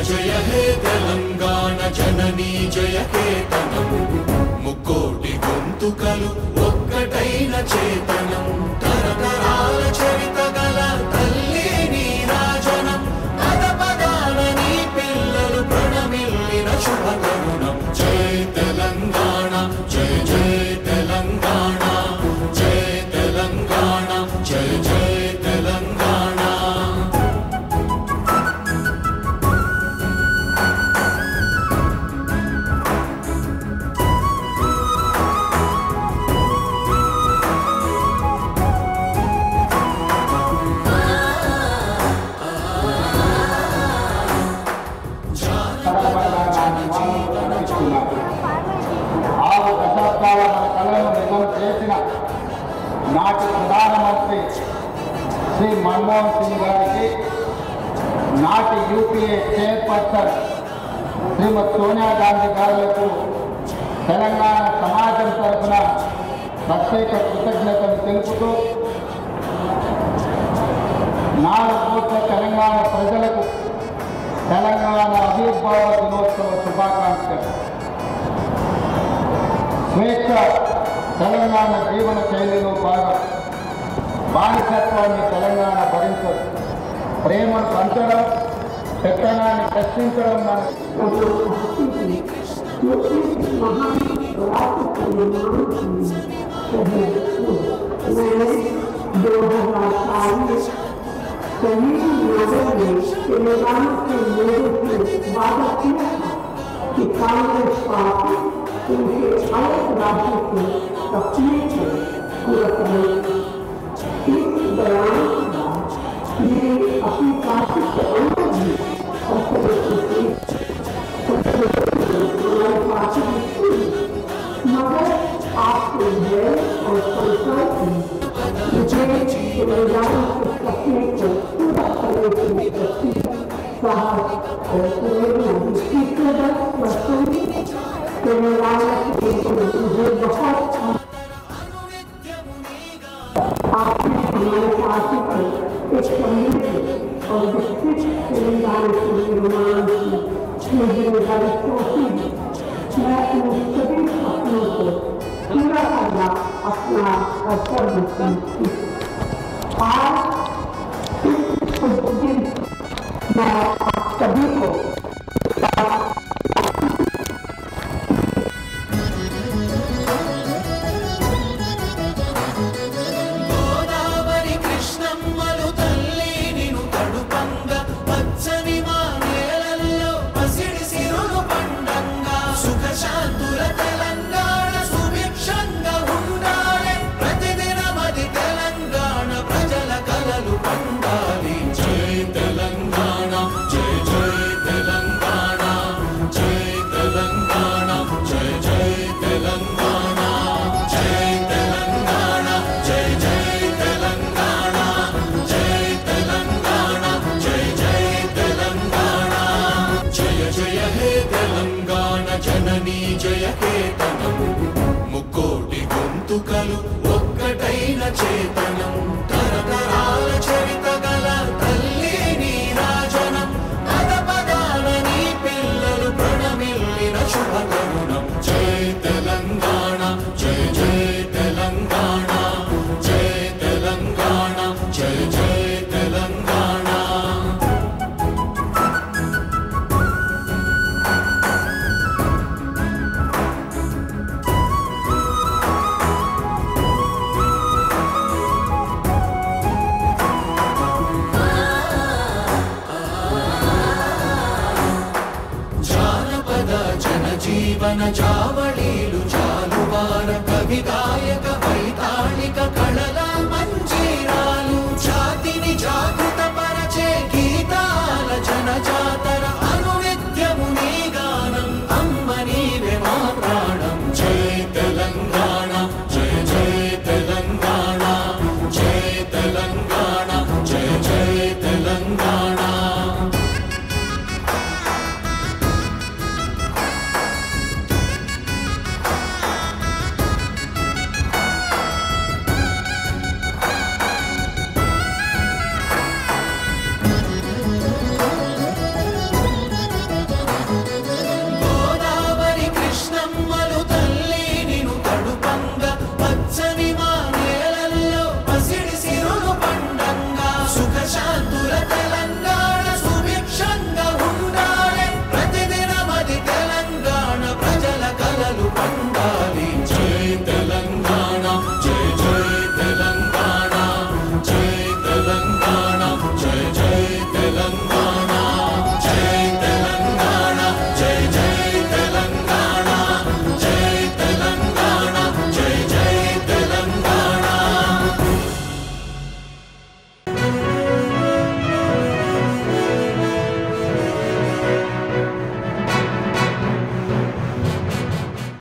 జయ హే తెలంగాణ జననీ జయ కేతనం ముక్కోటి గొంతుకలు ఒక్కటైన చేతనం తరతరాల చరిత గల తల్లి నీ రాజనం పద పదాన నీ పిల్లలు ప్రణమిల్లిన శుభ తరుణం జయ తెలంగాణ జయ జయ తెలంగాణ జయ తెలంగాణ జయ జయ తెలంగాణ నాటి ప్రధానమంత్రి శ్రీ మన్మోహన్ సింగ్ గారికి, నాటి యూపీఏ చైర్పర్సన్ శ్రీమతి సోనియా గాంధీ గారులకు తెలంగాణ సమాజం తరఫున ప్రత్యేక కృతజ్ఞతలు తెలుపుతూ 4 కోట్ల తెలంగాణ ప్రజలకు తెలంగాణ ఆవిర్భావ దినోత్సవ శుభాకాంక్షలు. స్వేచ్ఛ తెలంగాణ జీవన శైలిలో భాగం. బానిసత్వాన్ని తెలంగాణ భరించదు. ప్రేమను పంచడం, పెత్తనాన్ని ప్రశ్నించడం कांग्रेस पार्टी उनके अलग राज्यों को अपने से पूरा करने इस दौरान ये अपनी पार्टी के अंदर भी हमारी पार्टी मगर आपके न्याय और संसार मुझे तेलंगाना के सपने को पूरा करने के प्रति साहस और प्रेरणा की कदर वर्षों तेलंगाना के मुझे बहुत आपने हमारे पार्टी को एक समृद्ध और विकसित तेलंगाना के निर्माण की जिम्मेदारी सौंपी। मैं इन सभी सपनों को पूरा करना अपना कर्तव्य समझती हूँ। आज इस दिन मैं आप सभी को జననీ జయ కేతనం ముక్కోటి గొంతుకలు ఒక్కటైన చేతనం తరతరాల చరిత గల తల్లి నీ రాజనం పద పదాన నీ పిల్లలు ప్రణమిల్లిన శుభ తరుణం జయ తెలంగాణ జయ జయ తెలంగాణ జయ తెలంగాణ జయ జయ తెలంగాణ జీవన జావ